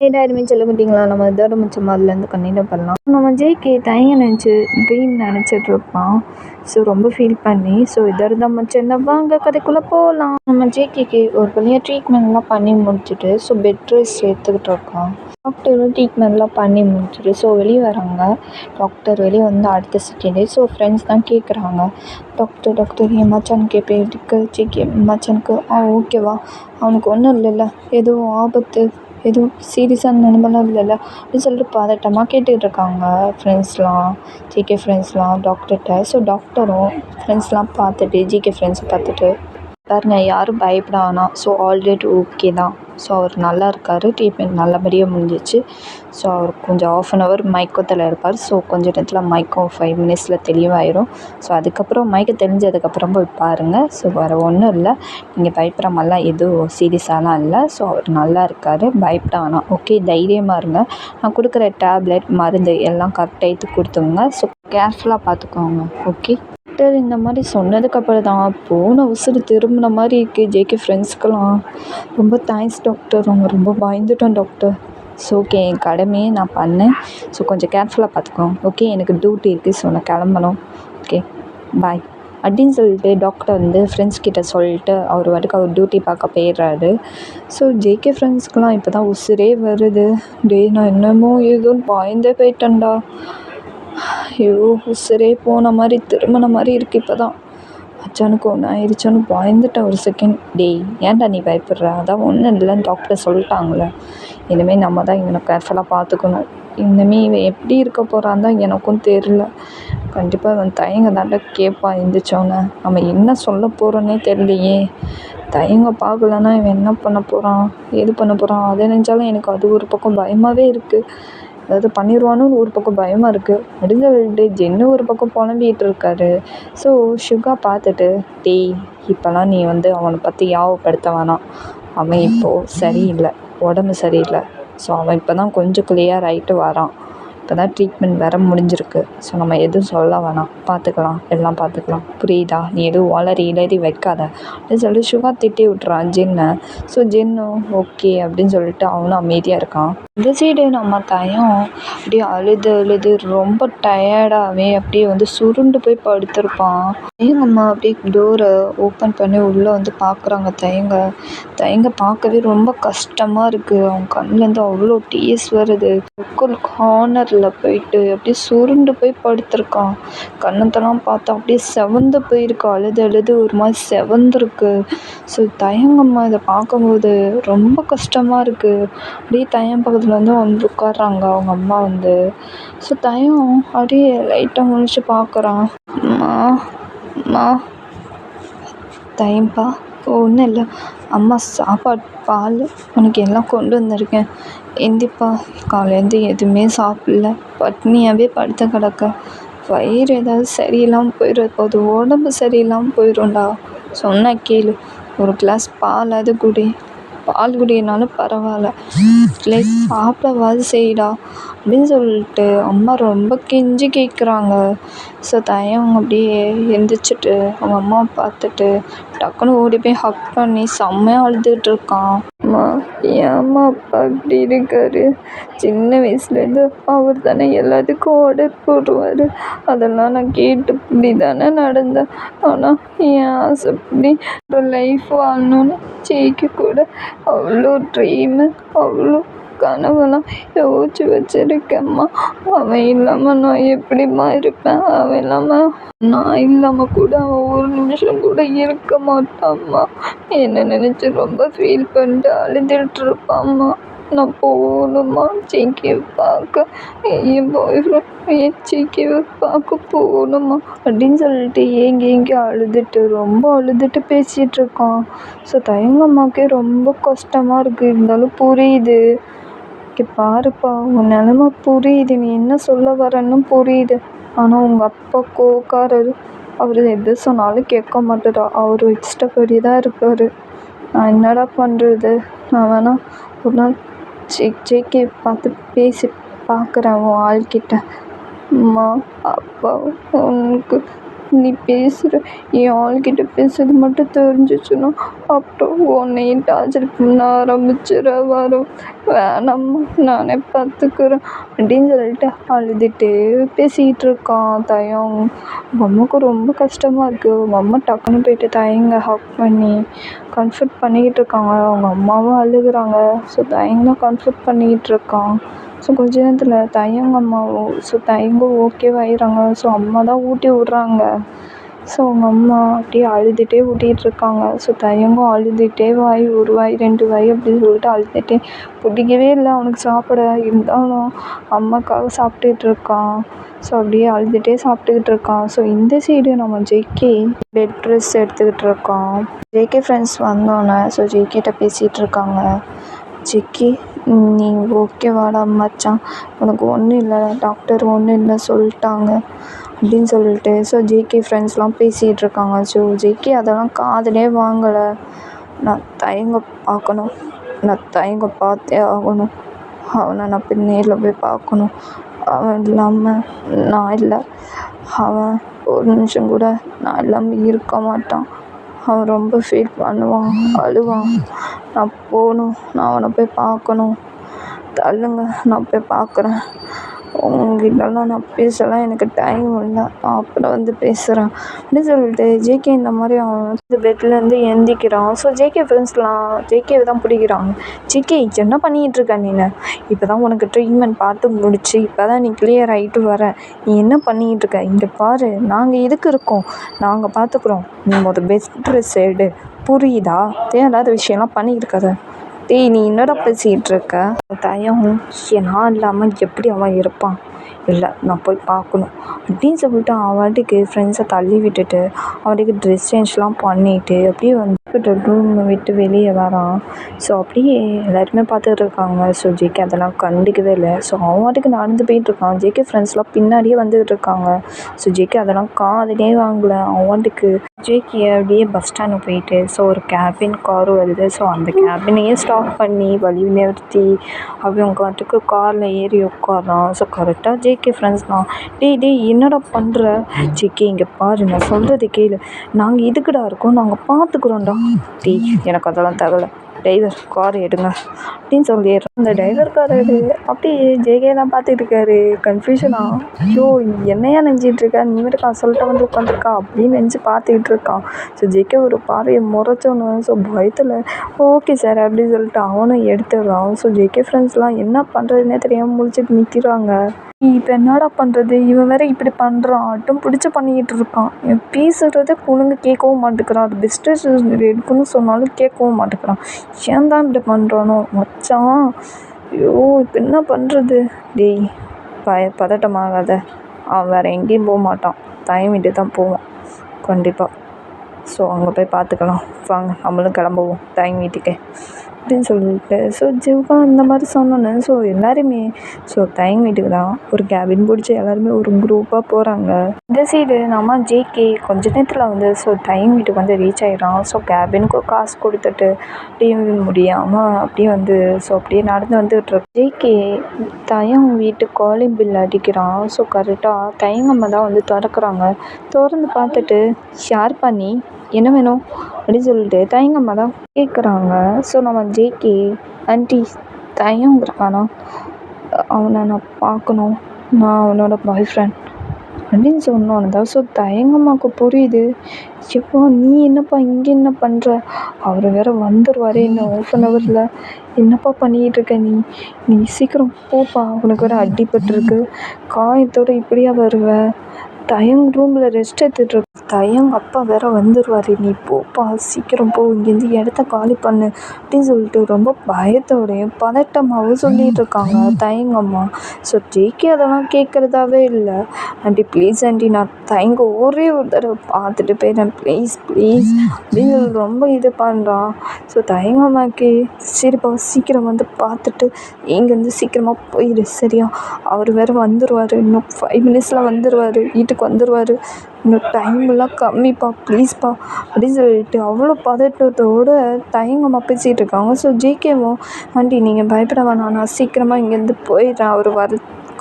எல்லாருமே சொல்ல மாட்டிங்களா, நம்ம இதோட மிச்சம் அதுலேருந்து கண்டினியூ பண்ணலாம். நம்ம ஜேகே தயங்க நினச்சி ட்ரீம் நினச்சிட்ருப்பான். ஸோ ரொம்ப ஃபீல் பண்ணி ஸோ இதோட தான் மிச்சம் தான், வாங்க கதைக்குள்ளே போகலாம். நம்ம ஜேகேக்கு ஒரு வழியாக ட்ரீட்மெண்ட்லாம் பண்ணி முடிச்சுட்டு ஸோ பெட் ரெஸ்ட் எடுத்துக்கிட்டு இருக்கான். டாக்டரும் ட்ரீட்மெண்ட்லாம் பண்ணி முடிச்சுட்டு ஸோ வெளியே வராங்க. டாக்டர் வெளியே வந்து அடுத்த செகண்டே ஸோ ஃப்ரெண்ட்ஸ் தான் கேட்குறாங்க, டாக்டர் டாக்டர் என் மச்சானுக்கு எப்படி இருக்கு, ஜேகே மச்சானுக்கு ஓகேவா, அவனுக்கு ஒன்றும் இல்லைல்ல, எதுவும் ஆபத்து எதுவும் சீரியஸான நிலைமைலாம் இல்லைல்ல அப்படின்னு சொல்லிட்டு பதட்டமாக கேட்டுக்கிட்டு இருக்காங்க ஃப்ரெண்ட்ஸ்லாம், ஜேகே ஃப்ரெண்ட்ஸ்லாம் டாக்டர்கிட்ட. ஸோ டாக்டரும் ஃப்ரெண்ட்ஸ்லாம் பார்த்துட்டு ஜேகே ஃப்ரெண்ட்ஸை பார்த்துட்டு, பாருங்க யாரும் பயப்பட வேணாம், ஸோ ஆல்ரெடி ஓகே தான், ஸோ அவர் நல்லா இருக்கார், ட்ரீட்மெண்ட் நல்லபடியாக முடிஞ்சிச்சு. ஸோ அவர் கொஞ்சம் 1/2 மயக்கத்தில் இருப்பார். ஸோ கொஞ்சம் நேரத்தில் மயக்கம் 5 மினிட்ஸில் தெளிவாயிரும். ஸோ அதுக்கப்புறம் மயக்கம் தெளிஞ்சதுக்கப்புறம் போய் பாருங்கள். ஸோ வேறு ஒன்றும் இல்லை, நீங்கள் பயப்படுற மாதிரிலாம் எதுவும் சீரியஸாலாம் இல்லை. ஸோ அவர் நல்லா இருக்கார், பயப்பட வேணாம், ஓகே தைரியமாக இருங்க. நான் கொடுக்குற டேப்லெட் மருந்து எல்லாம் கரெக்ட் டயத்துக்கு கொடுத்துங்க. ஸோ கேர்ஃபுல்லாக பார்த்துக்கோங்க, ஓகே. டாக்டர் இந்த மாதிரி சொன்னதுக்கப்புறம் தான் போன உசுறு திரும்பின மாதிரி இருக்குது ஜேகே ஃப்ரெண்ட்ஸ்க்கெலாம். ரொம்ப தேங்க்ஸ் டாக்டர், அவங்க ரொம்ப பயந்துட்டோம் டாக்டர். ஸோ ஓகே, என் கடமையை நான் பண்ணேன். ஸோ கொஞ்சம் கேர்ஃபுல்லாக பார்த்துக்கோங்க, ஓகே. எனக்கு டியூட்டி இருக்குது, ஸோ நான் கிளம்பணும், ஓகே பாய் அப்படின்னு சொல்லிட்டு டாக்டர் வந்து ஃப்ரெண்ட்ஸ் கிட்ட சொல்லிட்டு அவர் வாட்டுக்கு அவர் டியூட்டி பார்க்க போயிடுறாரு. ஸோ ஜேகே ஃப்ரெண்ட்ஸ்க்கெலாம் இப்போ தான் உசுரே வருது. நான் என்னமோ ஏதோன்னு பயந்தே போயிட்டேன்டா. ஐயோ உசுரே போன மாதிரி திரும்பின மாதிரி இருக்குது. இப்போ தான் மச்சானுக்கு ஒன்று ஆயிடுச்சான்னு பயந்துட்டேன் ஒரு செகண்ட். ஏன்டா நீ பயப்படுற, அதான் ஒன்றும் இல்லைன்னு டாக்டர் சொல்லிட்டாங்களே. இனிமேல் நம்ம தான் இவனை கேர்ஃபுல்லாக பார்த்துக்கணும். இனிமேல் இவன் எப்படி இருக்க போகிறான் தான் எனக்கும் தெரில. கண்டிப்பாக இவன் தயங்க தாண்டா கேட்பான் எழுந்திரிச்சோன்னே. நம்ம என்ன சொல்ல போகிறோன்னே தெரியலையே. தயங்க பார்க்கலன்னா இவன் என்ன பண்ண போகிறான், ஏது பண்ண போகிறான், அதை நினச்சாலும் எனக்கு அது ஒரு பக்கம் பயமாகவே இருக்குது. அதாவது பண்ணிடுவானுன்னு ஒரு பக்கம் பயமாக இருக்குது. முடிஞ்ச விட்டு ஜென்னு ஒரு பக்கம் புலம்பிகிட்டு இருக்காரு. ஸோ சுகா பார்த்துட்டு, இப்போலாம் நீ வந்து அவனை பற்றி யாவப்படுத்த வேணாம், அவன் இப்போது சரியில்லை, உடம்பு சரியில்லை. ஸோ அவன் இப்போ தான் கொஞ்சம் கிளியர் ஆகிட்டு வரான், இப்போ தான் ட்ரீட்மெண்ட் வேறு முடிஞ்சிருக்கு. ஸோ நம்ம எதுவும் சொல்ல வேணாம், பார்த்துக்கலாம், எல்லாம் பார்த்துக்கலாம், புரியுதா, நீ எதுவும் இளறி வைக்காத அப்படின்னு சொல்லிட்டு சுகா திட்டி விட்றான் ஜென்னை. ஸோ ஜென்னும் ஓகே அப்படின்னு சொல்லிட்டு அவனும் அமைதியாக இருக்கான். இந்த சைடு நம்ம தயம் அப்படியே அழுது ரொம்ப டயர்டாகவே அப்படியே வந்து சுருண்டு போய் படுத்திருப்பான். தயங்கம்மா அப்படியே டோரை ஓப்பன் பண்ணி உள்ளே வந்து பார்க்குறாங்க. தயங்க பார்க்கவே ரொம்ப கஷ்டமாக இருக்குது. அவங்க கண்ணுலேருந்து அவ்வளோ டீஸ் வருது. கார்னரில் போயிட்டு அப்படியே சுருண்டு போய் படுத்திருக்கான். கண்ணத்தெல்லாம் பார்த்தா அப்படியே செவந்து போயிருக்கு, அழுது ஒரு மாதிரி செவந்துருக்கு. ஸோ தயங்கம்மா இதை பார்க்கும்போது ரொம்ப கஷ்டமாக இருக்குது. அப்படியே தயம் பக்கத்தில் வந்து உட்காடுறாங்க அவங்க அம்மா வந்து. ஸோ தயம் அப்படியே லைட்டாக முழிச்சு பார்க்குறான். அம்மா தயம்பா, ஒன்றும் இல்லை அம்மா, சாப்பாடு பால் உனக்கு எல்லாம் கொண்டு வந்திருக்கேன், எந்திப்பா. காலையிலேருந்து எதுவுமே சாப்பிடல, பட்னியாகவே படுத்த கிடக்க. வயிறு ஏதாவது சரியில்லாமல் போயிடும், அது உடம்பு சரியில்லாமல் போயிடும்டா. சொன்ன கேளு, ஒரு கிளாஸ் பாலாவது குடி, பால் குடினாலும் பரவாயில்ல, ப்ளீஸ் சாப்பிடவாது செய்டா அப்படின்னு சொல்லிட்டு அம்மா ரொம்ப கெஞ்சி கேட்குறாங்க. ஸோ தயம் அப்படியே எந்திரிச்சிட்டு அவங்க அம்மாவை பார்த்துட்டு டக்குன்னு ஓடி போய் ஹக் பண்ணி செம்மையாக அழுதுகிட்டு இருக்கான். அம்மா, ஏம்மா அப்பா இப்படி இருக்காரு, சின்ன வயசுலேருந்து அவர் தானே எல்லாத்துக்கும் ஆர்டர் போடுவார், அதெல்லாம் நான் கேட்டு இப்படி தானே நடந்தேன். ஆனால் என் ஆசைப்படி ஒரு லைஃப் வாழணும்னு ஜெயிக்க கூட அவ்வளோ ட்ரீமு, அவ்வளோ கனவெல்லாம் யோசிச்சு வச்சுருக்கேம்மா. அவன் இல்லாமல் நான் எப்படிம்மா இருப்பேன், அவன் இல்லாமல் நான் இல்லாமல் கூட அவன் ஒரு நிமிஷம் கூட இருக்க மாட்டான்மா. என்னை நினச்சி ரொம்ப ஃபீல் பண்ணிட்டு அழுதுட்டு இருப்பான்மா. நான் போகணுமா ஜேகேவை பார்க்க, என் பாய் ஃப்ரெண்ட் ஜேகேவை பார்க்க போகணுமா அப்படின்னு சொல்லிட்டு ஏங்கி ரொம்ப அழுதுட்டு பேசிகிட்டு இருக்கான். ஸோ தயங்கம்மாக்கே ரொம்ப கஷ்டமாக இருக்குது. இருந்தாலும் புரியுது. இங்கே பாருப்பா, உன் நிலமை புரியுது, நீ என்ன சொல்ல வரன்னு புரியுது. ஆனால் உங்கள் அப்பா கோவக்காரர், அவர் எது சொன்னாலும் கேட்க மாட்டாரா, அவர் இஷ்டப்படி தான் இருப்பார். நான் என்னடா பண்ணுறது, நான் வேணா ஒரு நாள் ஜேகே பார்த்து பேசி பார்க்குறேன் உன் ஆள்கிட்ட. அம்மா அப்பா உனக்கு நீ பேசுகிற என் ஆள்கிட்ட பேசுறது மட்டும் தெரிஞ்சிச்சுன்னா அப்புறம் உன்னையும் டார்ச்சர் பண்ண ஆரம்பிச்சிட வரும். வேணாம்மா, நானே பார்த்துக்கிறேன் அப்படின்னு சொல்லிட்டு அழுதுகிட்டே பேசிக்கிட்டு இருக்கான் தயம். உங்கள் அம்மாவுக்கு ரொம்ப கஷ்டமாக இருக்குது. உங்கள் அம்மா டக்குன்னு போயிட்டு தயங்க ஹக் பண்ணி கம்ஃபர்ட் பண்ணிக்கிட்டு இருக்காங்க. அவங்க அம்மாவும் அழுகுறாங்க. ஸோ தயங்க கம்ஃபர்ட் பண்ணிக்கிட்டு இருக்கான். ஸோ கொஞ்ச நேரத்தில் தயங்க அம்மாவும் தயங்கும் ஓகேவாயிடுறாங்க. ஸோ அம்மா தான் ஊட்டி விட்றாங்க. ஸோ அவங்க அம்மா அப்படியே அழுதுகிட்டே ஊட்டிகிட்டு இருக்காங்க. ஸோ தயங்கும் அழுதுகிட்டே வாய் ஒரு வாய் 2 வாய் அப்படின்னு சொல்லிட்டு அழுதுகிட்டே பிடிக்கவே இல்லை அவனுக்கு சாப்பிட. இருந்தாலும் அம்மாக்காக சாப்பிட்டுட்டு இருக்கான். ஸோ அப்படியே அழுதுகிட்டே சாப்பிட்டுக்கிட்டு இருக்கான். ஸோ இந்த சைடு நம்ம ஜேகே பெட் ரெஸ்ட் எடுத்துக்கிட்டு இருக்கான். ஜேகே ஃப்ரெண்ட்ஸ் வந்தோன்னே ஸோ ஜேகேட்ட பேசிகிட்டு இருக்காங்க. ஜேகே, நீ ஓகேவாடா மச்சான், உனக்கு ஒன்றும் இல்லை, டாக்டர் ஒன்றும் இல்லை சொல்லிட்டாங்க அப்படின்னு சொல்லிட்டு ஸோ ஜேகே ஃப்ரெண்ட்ஸ்லாம் பேசிகிட்டு இருக்காங்க. ஸோ ஜேகே அதெல்லாம் காதுலே வாங்கலை. நான் தயங்க பார்க்கணும், நான் தயங்க பார்த்தே ஆகணும், அவனை நான் போய் நேரில் போய் பார்க்கணும், அவன் இல்லாமல் நான் இல்லை, அவன் ஒரு நிமிஷம் கூட நான் இல்லாமல் இருக்க மாட்டான், அவன் ரொம்ப ஃபீல் பண்ணுவான், அழுவான், நான் போகணும், நான் அவனை போய் பார்க்கணும், தள்ளுங்க நான் போய் பார்க்குறேன், உங்ககிட்டலாம் நான் பேசலாம், எனக்கு டைம் இல்லை, நான் அப்புறம் வந்து பேசுகிறேன் அப்படின்னு சொல்லிட்டு ஜேகே இந்த மாதிரி அவன் வந்து பெட்லேருந்து எந்திக்கிறான். ஸோ ஜேகே ஃப்ரெண்ட்ஸ்லாம் ஜேகேவை தான் பிடிக்கிறாங்க. ஜேகே என்ன பண்ணிகிட்டு இருக்க நீ? இப்போ தான் உனக்கு ட்ரீட்மெண்ட் பார்த்து முடிச்சு இப்போ தான் நீ கிளியர் ஆகிட்டு வர, நீ என்ன பண்ணிகிட்டு இருக்க? இங்கே பாரு, நாங்கள் இதுக்கு இருக்கோம், நாங்கள் பார்த்துக்குறோம், நீ பெஸ்ட் ரெஸ்ட் எடு, புரியுதா? தேவையில்லாத விஷயம்லாம் பண்ணிக்கிட்டு இருக்காத. டேய், நீ என்னடா பேசிகிட்டு இருக்க? தயம் நான் இல்லாமல் எப்படி அவன் இருப்பான்? இல்லை, நான் போய் பார்க்கணும் அப்படின்னு சொல்லிட்டு அவன்ட்டுக்கு ஃப்ரெண்ட்ஸை தள்ளி விட்டுட்டு அவனுக்கு ட்ரெஸ் சேஞ்ச்லாம் பண்ணிவிட்டு அப்படியே வந்து ரூம் விட்டு வெளியே வரான். ஸோ அப்படியே எல்லாருமே பார்த்துட்டு இருக்காங்க. ஸோ ஜேகே அதெல்லாம் கண்டுக்கவே இல்லை. ஸோ அவன்ட்டுக்கு நடந்து போயிட்டுருக்கான். ஜேகே ஃப்ரெண்ட்ஸ்லாம் பின்னாடியே வந்துகிட்டு இருக்காங்க. ஸோ ஜேகே அதெல்லாம் காதுலே வாங்கலை. அவன்ட்டுக்கு ஜேகே அப்படியே பஸ் ஸ்டாண்டு போயிட்டு ஸோ ஒரு கேபின் கார் வருது. ஸோ அந்த கேபினையே ஸ்டாப் பண்ணி வழி நிறுத்தி அவங்க பாட்டுக்கு காரில் ஏறி உட்காரான். ஸோ கரெக்டாக ஜேகே ஃப்ரெண்ட்ஸ் தான், டேய் என்னடா பண்ணுற? ஜேகே இங்கே பாரு, நான் சொல்கிறது கேளு, நாங்கள் இதுக்குடா இருக்கோம், நாங்கள் பார்த்துக்குறோம்டா. டேய், எனக்கு அதெல்லாம் தகவலை, டிரைவர் கார் எடுங்க அப்படின்னு சொல்லிடுறோம். அந்த டிரைவர் கார் எடு அப்படியே ஜேகே தான் பார்த்துட்டு இருக்காரு கன்ஃபியூஷனா. ஐயோ, என்னையா நினச்சிட்டு இருக்கா, நீ மட்டும் அசல்ட்டாக வந்து உட்காந்துருக்கா அப்படின்னு நினச்சி பார்த்துக்கிட்டு இருக்கான். ஸோ ஜேகே ஒரு பார்வையை முறைச்சோன்னு ஸோ பயத்தில் ஓகே சார் அப்படின்னு சொல்லிட்டு அவனும் எடுத்துடுறான். ஸோ ஜேகே ஃப்ரெண்ட்ஸ்லாம் என்ன பண்ணுறதுனே தெரியாமல் முழிச்சிட்டு நிற்கிறாங்க. இப்போ என்னடா பண்ணுறது, இவன் வேற இப்படி பண்ணுறான், அட்டம் பிடிச்சி பண்ணிக்கிட்டு இருக்கான், இவன் பேசுகிறத ஒழுங்கு கேட்கவும் மாட்டேங்கிறான், அது பெஸ்ட்டு எடுக்குன்னு சொன்னாலும் கேட்கவும் மாட்டேங்கிறான், ஏன் தான் இப்படி பண்ணுறானோ மச்சான், ஐயோ இப்போ என்ன பண்ணுறது? டேய் பதட்டமாகாத, அவன் வேறு எங்கேயும் போக மாட்டான், தயம் விட்டு தான் போவான் கண்டிப்பாக. ஸோ அங்கே போய் பார்த்துக்கலாம், வாங்க நம்மளும் கிளம்புவோம் தயம் வீட்டுக்கு அப்படின்னு சொல்லிட்டு ஸோ ஜிவா இந்த மாதிரி சொன்னோன்னே ஸோ எல்லாருமே ஸோ தயங்க வீட்டுக்கு தான் ஒரு கேபின் பிடிச்சி எல்லாருமே ஒரு குரூப்பாக போகிறாங்க. இந்த சைடு நம்ம ஜேகே கொஞ்ச நேரத்தில் வந்து ஸோ தயங்க வீட்டுக்கு வந்து ரீச் ஆகிடும். ஸோ கேபினுக்கு காசு கொடுத்துட்டு அப்படியே முடியாமல் அப்படியே வந்து ஸோ அப்படியே நடந்து வந்துகிட்டு இருக்கு. ஜேகே தயம் வீட்டு காலிங் பில் அடிக்கிறான். ஸோ கரெக்டாக தயங்கம்மா தான் வந்து திறக்கிறாங்க. திறந்து பார்த்துட்டு ஷேர் பண்ணி என்ன வேணும் அப்படின்னு சொல்லிட்டு தயங்கம்மா தான் கேட்குறாங்க. ஸோ நம்ம ஜேகே ஆண்டி தயம் இருக்கானா, அவனை நான் பார்க்கணும், நான் அவனோட பாய் ஃப்ரெண்ட் அப்படின்னு சொன்னோன்னு தான் ஸோ தயங்கம்மாவுக்கு புரியுது. எப்போ நீ என்னப்பா இங்கே என்ன பண்ணுற, அவர் வேற வந்துடுவார் இன்னும் 1/2 என்னப்பா பண்ணிக்கிட்டு இருக்க நீ சீக்கிரம் போப்பா, அவனுக்கு வேற அடிபட்டுருக்கு, காயத்தோடு இப்படியா வருவ, தயங் ரூமில் ரெஸ்ட் எடுத்துகிட்டு இருக்கு, தயங் அப்பா வேற வந்துடுவார், நீ போப்பா சீக்கிரம் போ, இங்கேருந்து இடத்த காலி பண்ணு அப்படின்னு சொல்லிட்டு ரொம்ப பயத்தோடையும் பதட்டமாகவும் சொல்லிகிட்டு இருக்காங்க தயங்கம்மா. ஸோ ஜேகே அதெல்லாம் கேட்குறதாவே இல்லை. ஆண்டி ப்ளீஸ் ஆண்டி, நான் தயங்க ஒரே ஒரு தடவை பார்த்துட்டு போயிடுறேன் ப்ளீஸ் அப்படின்னு ரொம்ப இது பண்ணுறான். ஸோ தயங்கம்மாக்கு சரிப்பா சீக்கிரம் வந்து பார்த்துட்டு இங்கேருந்து சீக்கிரமாக போயிடு சரியா, அவர் வேறு வந்துடுவார், இன்னும் 5 மினிட்ஸில் வந்துடுவார், வீட்டுக்கு வந்துடுவார், இன்னும் டைம்லாம் கம்மிப்பா ப்ளீஸ்ப்பா அப்படின்னு சொல்லிட்டு அவ்வளோ பதட்டத்தோடு தயங்கம்மா பேசிகிட்டு இருக்காங்க. ஸோ ஜேகேவும் ஆண்டி நீங்கள் பயப்பட வேணாம், நான் சீக்கிரமாக இங்கேருந்து போயிடுறேன், அவர்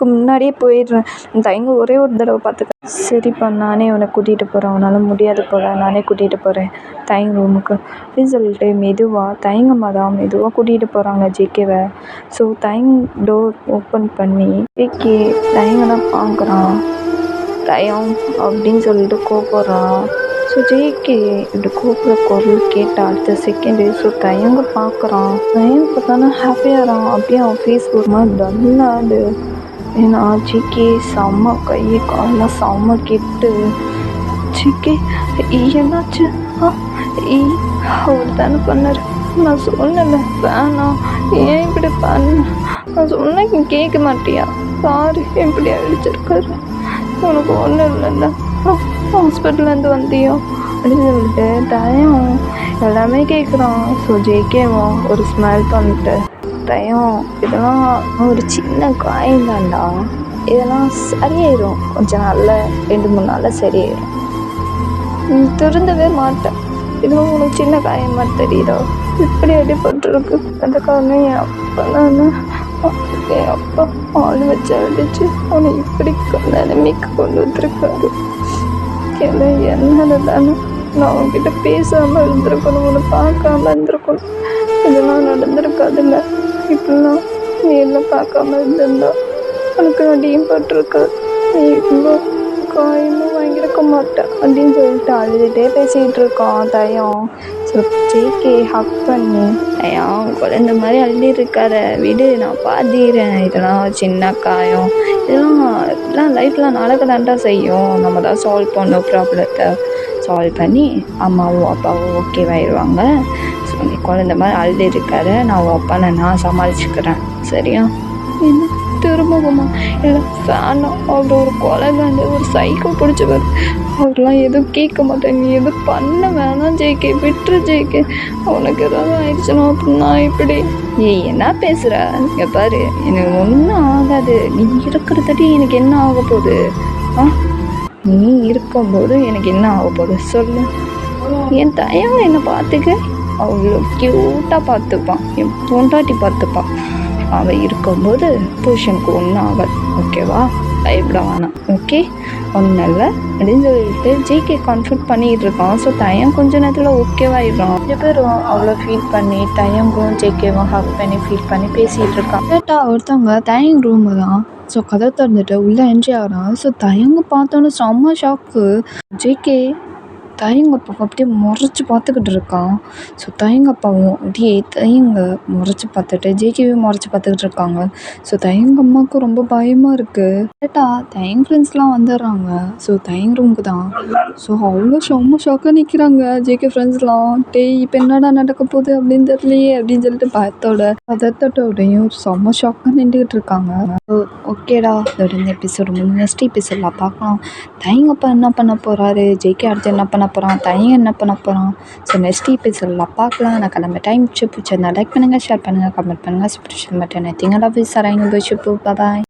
இதுக்கு முன்னாடியே போயிடுறேன். தயங்க ஒரே ஒரு தடவை பார்த்துக்க. சரிப்பா, நானே உன்னை கூட்டிகிட்டு போகிறேன். உன்னால் முடியாது போல, நானே கூட்டிகிட்டு போகிறேன் தயங்க ரூமுக்கு அப்படின்னு சொல்லிட்டு தயங்கம்மா தான் மெதுவாக கூட்டிகிட்டு போகிறாங்க ஜேகேவை. ஸோ டோர் ஓப்பன் பண்ணி ஜேகே தயங்கனா பார்க்குறான். தயம் அப்படின்னு சொல்லிட்டு கூப்பிட்றான். ஸோ ஜேகே இப்படி கூப்பிட்ற குரல் கேட்ட அடுத்த செகண்டு தயங்க பார்க்குறான். தயங்க பார்த்தானா ஹாப்பியாகிறான். அப்படியே அவன் ஃபேஸ் ஒரு மாதிரி டல்லாது. ஏன்னா ஜேகே செம்ம கை காலெலாம் செம்ம கெட்டு. ஜேகே என்னாச்சு? அவர் தானே பண்ணார். நான் சொன்னல வேணாம், ஏன் இப்படி பண்ண? நான் சொன்ன கேட்க மாட்டியா? சாரி, இப்படி அடிச்சிருக்காரு. உனக்கு ஒன்றும் இல்லைல்ல, ஹாஸ்பிட்டல்லேருந்து வந்தியோ அப்படின்னு சொல்லிட்டு தயம் எல்லாமே கேட்குறான். ஸோ ஜேகேவும் ஒரு ஸ்மைல் பண்ணிட்டு, தயம் இதெல்லாம் ஒரு சின்ன காயம் தான்டா, இதெல்லாம் சரியாயிடும், கொஞ்சம் நாளில் 2-3 நாளில் சரியாயிடும், நீ திருந்தவே மாட்டேன், இதுவும் உனக்கு சின்ன காயம் மாதிரி தெரியுதோ, இப்படி அடிபட்டுருக்கு, அந்த காரணம் என் அப்பா நான் என் அப்பா ஆள் வச்சு அடிச்சு அவனை இப்படி நிலைமைக்கு கொண்டு வந்துருக்காரு. என்னது தானே நான் அவன்கிட்ட பேசாமல் இருந்திருக்கணும், உன்னை பார்க்காம இருந்திருக்கணும், இதெல்லாம் நடந்திருக்காதுல்ல. இப்படிலாம் நீ எல்லாம் பார்க்காம இருந்திருந்தா உனக்கு அடியும் பட்டிருக்காது, நீ இவ்வளோ காயமும் வாங்கியிருக்க மாட்டேன் அப்படின்னு சொல்லிட்டு அழுதுகிட்டே பேசிகிட்டு இருக்கான் தயம். ஸோ ஜேகே ஹக் பண்ணி, தயம் குழந்த மாதிரி அழுதிருக்காத, விடு, நான் பார்த்துக்கிறேன், இதெல்லாம் சின்ன காயம், இதெல்லாம் லைஃப்லாம் நடக்க செய்யும், நம்ம தான் சால்வ் பண்ணோம், ப்ராப்ளத்தை சால்வ் பண்ணி அம்மாவும் அப்பாவும் ஓகேவாயிடுவாங்க. ஸோ நீ குழந்த மாதிரி அழுதிருக்காத, நான் உன் அப்பா நான் சமாளிச்சுக்கிறேன், சரியா? என்ன திரும்பவுமா? இல்லை வேணாம், அவர் ஒரு கொலைகாண்டு, ஒரு சைக்கோ பிடிச்சவர், அவர்லாம் எதுவும் கேட்க மாட்டேன், நீ எதுவும் பண்ண வேணாம் ஜேகே, விட்டுரு ஜேகே, உனக்கு ஏதாவது ஆயிடுச்சுன்னா அப்படின்னா இப்படி. என்ன பேசுகிற? இங்கே பாரு, எனக்கு ஒன்றும் ஆகாது, நீ இருக்கிறதடி எனக்கு என்ன ஆக போகுது? நீ இருக்கும்போது எனக்கு என்ன ஆக போகுது சொல்லு? என் தயம் என்னை பார்த்துக்க, அவ்வளோ க்யூட்டாக பார்த்துப்பான், என் பொண்டாட்டி பார்த்துப்பான், அவள் இருக்கும்போது புருஷனுக்கு ஒன்றும் ஆகாது, ஓகேவா? பயப்பட வேணாம், ஓகே? ஒன்றும் இல்லை அப்படின்னு சொல்லிட்டு ஜேகே கம்ஃபர்ட் பண்ணிகிட்டு இருக்கான். ஸோ தயம் கொஞ்ச நேரத்தில் ஓகேவாயிடுறான். 2 பேரும் அவ்வளோ ஃபீல் பண்ணி தயங்கும் ஜேகேவும் ஹக் பண்ணி ஃபீல் பண்ணி பேசிகிட்டு இருக்கான். கேட்டால் ஒருத்தவங்க தயங் ரூமு தான். ஸோ கதை திறந்துட்டு உள்ளே என்ட்ரி ஆகிறான். ஸோ தயங்க பார்த்தோன்னே செம்ம ஷாக்கு. ஜேகே தயங்கப்பா அப்படியே முறைச்சி பார்த்துக்கிட்டு இருக்கான். ஸோ தயங்கப்பாவும் அப்படியே முறைச்சி பார்த்துட்டு ஜேகேவையும் முறைச்சி பார்த்துக்கிட்டு இருக்காங்க. ஸோ தயங்கம்மாவுக்கு ரொம்ப பயமாக இருக்குது. கேட்டால் தயங் ஃப்ரெண்ட்ஸ்லாம் வந்துடுறாங்க. ஸோ தயங் ரூமுக்கு தான். ஸோ அவ்வளோ செம்ம ஷாக்காக நிற்கிறாங்க ஜேகே ஃப்ரெண்ட்ஸ்லாம். இப்போ என்னடா நடக்க போகுது அப்படின்னு தெரியலையே அப்படின்னு சொல்லிட்டு பதத்தோடையும் செம்ம ஷாக்காக நின்றுக்கிட்டு இருக்காங்க. ஸோ ஓகேடா, இதோட இந்த எபிசோடு நெக்ஸ்ட் எபிசோடில் பார்க்கலாம். தயங்கப்பா என்ன பண்ண போகிறாரு, ஜேகே அடுத்து என்ன பண்ண போகிறான், தயங்க என்ன பண்ண போகிறான், ஸோ நெக்ஸ்ட் எபிசோடில் பார்க்கலாம். நான் கிளம்ப டைம் பிடிச்சிருந்தா லைக் பண்ணுங்கள், ஷேர் பண்ணுங்கள், கமெண்ட் பண்ணுங்கள், subscribe button. I think I love you sir. I love you. Bye.